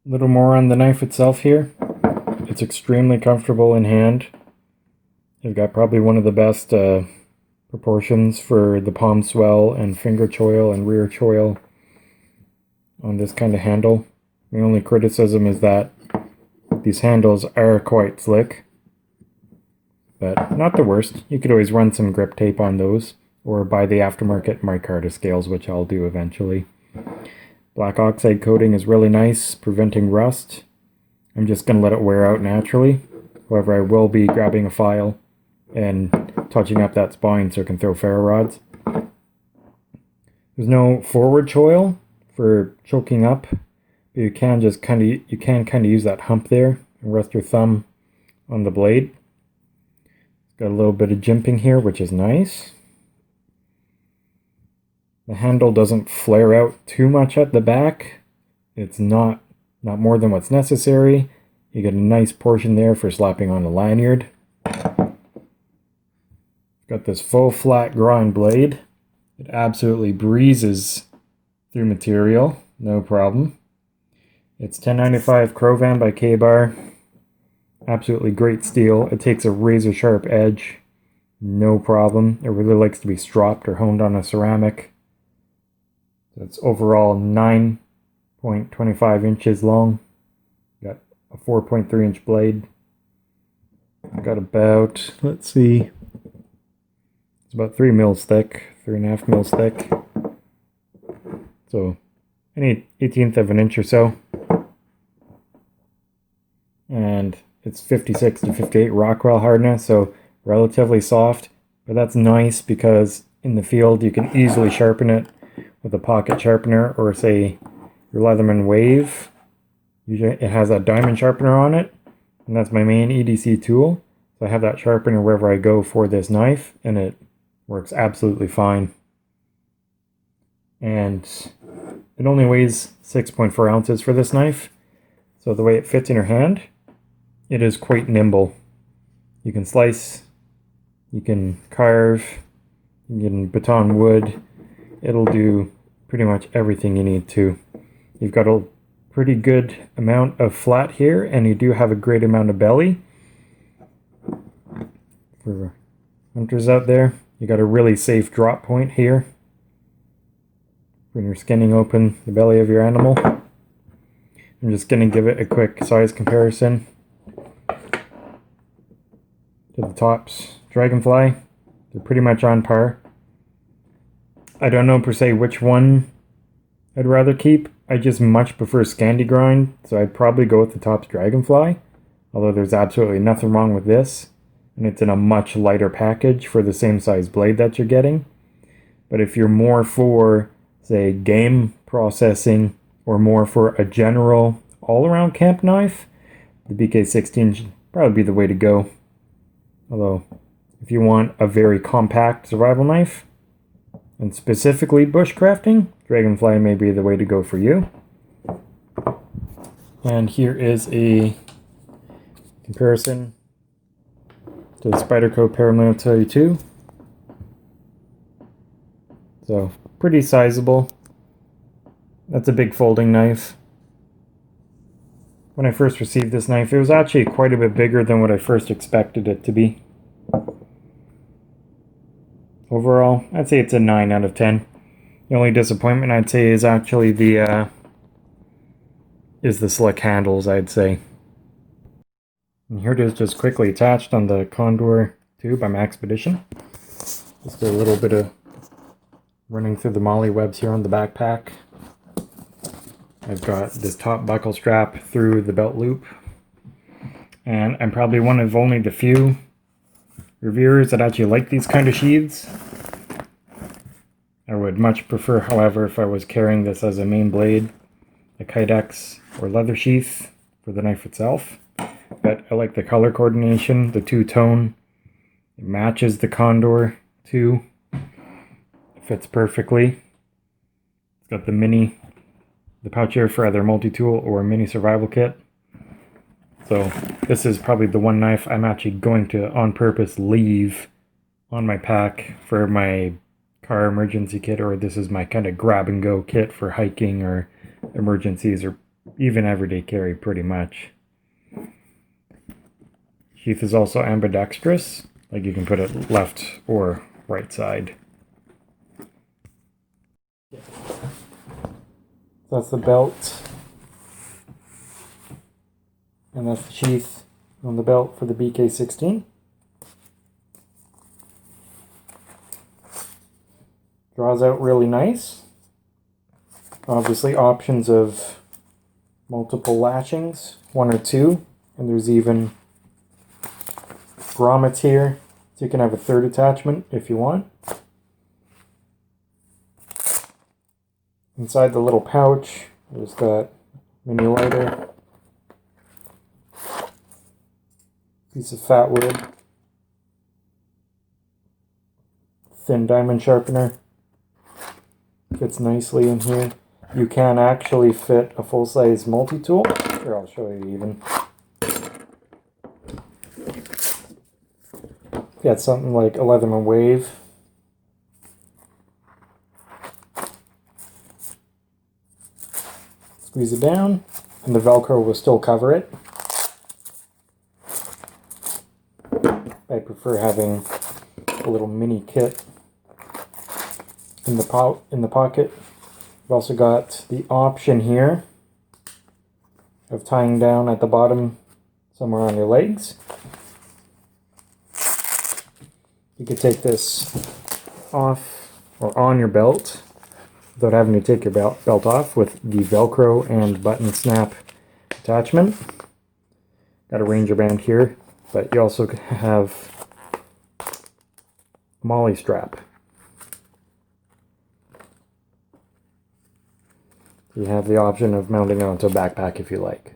A little more on the knife itself here. It's extremely comfortable in hand. You've got probably one of the best proportions for the palm swell and finger choil and rear choil on this kind of handle. The only criticism is that these handles are quite slick, but not the worst. You could always run some grip tape on those or buy the aftermarket micarta scales, which I'll do eventually. Black oxide coating is really nice, preventing rust. I'm just going to let it wear out naturally. However, I will be grabbing a file and touching up that spine so I can throw ferro rods. There's no forward choil for choking up, but you can kind of use that hump there and rest your thumb on the blade. It's got a little bit of jimping here, which is nice. The handle doesn't flare out too much at the back. It's not more than what's necessary. You get a nice portion there for slapping on a lanyard. Got this full flat grind blade. It absolutely breezes through material, no problem. It's 1095 Crovan by Kabar. Absolutely great steel. It takes a razor sharp edge, no problem. It really likes to be stropped or honed on a ceramic. It's overall 9.25 inches long. Got a 4.3 inch blade. I got about, let's see, it's about 3 mils thick, 3.5 mils thick. So an 1/18 of an inch or so. And it's 56 to 58 Rockwell hardness, so relatively soft. But that's nice because in the field you can easily sharpen it with a pocket sharpener or say your Leatherman Wave. Usually it has a diamond sharpener on it, and that's my main EDC tool. So I have that sharpener wherever I go for this knife, and it works absolutely fine. And it only weighs 6.4 ounces for this knife. So the way it fits in your hand, it is quite nimble. You can slice, you can carve, you can baton wood. It'll do pretty much everything you need to. You've got a pretty good amount of flat here, and you do have a great amount of belly. For hunters out there, you got a really safe drop point here when you're skinning open the belly of your animal. I'm just going to give it a quick size comparison to the Tops Dragonfly. They're pretty much on par. I don't know per se which one I'd rather keep. I just much prefer Scandi Grind, so I'd probably go with the Tops Dragonfly, although there's absolutely nothing wrong with this, and it's in a much lighter package for the same size blade that you're getting. But if you're more for, say, game processing, or more for a general all-around camp knife, the BK16 should probably be the way to go. Although, if you want a very compact survival knife, and specifically bushcrafting, Dragonfly may be the way to go for you. And here is a comparison to the Spyderco Parallel 32. So, pretty sizable. That's a big folding knife. When I first received this knife, it was actually quite a bit bigger than what I first expected it to be. Overall, I'd say it's a 9 out of 10. The only disappointment I'd say is actually the slick handles, I'd say. And here it is just quickly attached on the Condor tube by Maxpedition. Just a little bit of running through the molle webs here on the backpack. I've got this top buckle strap through the belt loop. And I'm probably one of only the few reviewers that actually like these kind of sheaths. I would much prefer, however, if I was carrying this as a main blade, a Kydex or leather sheath for the knife itself. But I like the color coordination, the two-tone. It matches the Condor too. It fits perfectly. It's got the pouch here for either multi-tool or mini survival kit. So this is probably the one knife I'm actually going to on purpose leave on my pack for my car emergency kit, or this is my kind of grab and go kit for hiking or emergencies or even everyday carry pretty much. Sheath is also ambidextrous, like you can put it left or right side. That's the belt, and that's the sheath on the belt for the BK16. Draws out really nice. Obviously options of multiple lashings, 1 or 2, and there's even grommets here, so you can have a 3rd attachment if you want. Inside the little pouch, there's that mini lighter, piece of fat wood, thin diamond sharpener, fits nicely in here. You can actually fit a full-size multi-tool. Here, I'll show you even. Got something like a Leatherman Wave. Squeeze it down, and the Velcro will still cover it. I prefer having a little mini kit in the pocket. We've also got the option here of tying down at the bottom somewhere on your legs. You could take this off or on your belt without having to take your belt off with the Velcro and button snap attachment. Got a Ranger band here, but you also have a molle strap. You have the option of mounting it onto a backpack if you like.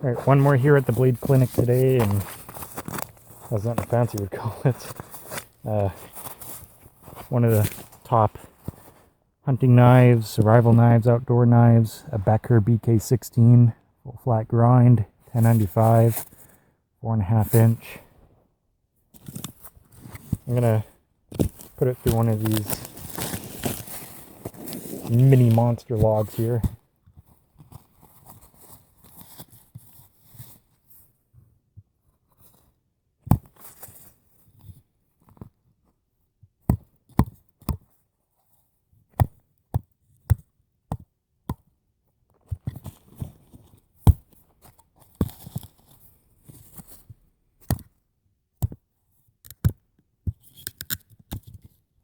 Alright, one more here at the blade clinic today, and that's nothing fancy would call it. One of the top hunting knives, survival knives, outdoor knives, a BECKER BK16, full flat grind, 1095, 4.5 inch. I'm gonna put it through one of these mini monster logs here.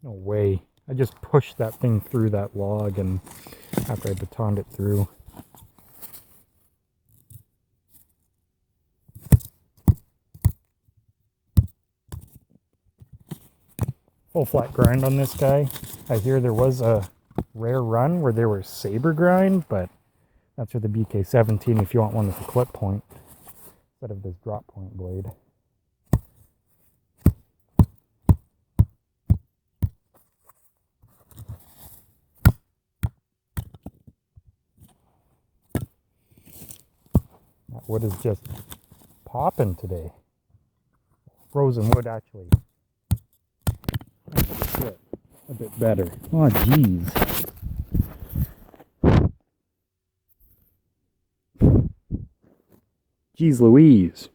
No way. I just pushed that thing through that log and after I batoned it through. Full flat grind on this guy. I hear there was a rare run where there were saber grind, but that's for the BK17 if you want one with a clip point instead of this drop point blade. That wood is just popping today. Frozen wood actually a bit better. Oh jeez. Jeez Louise.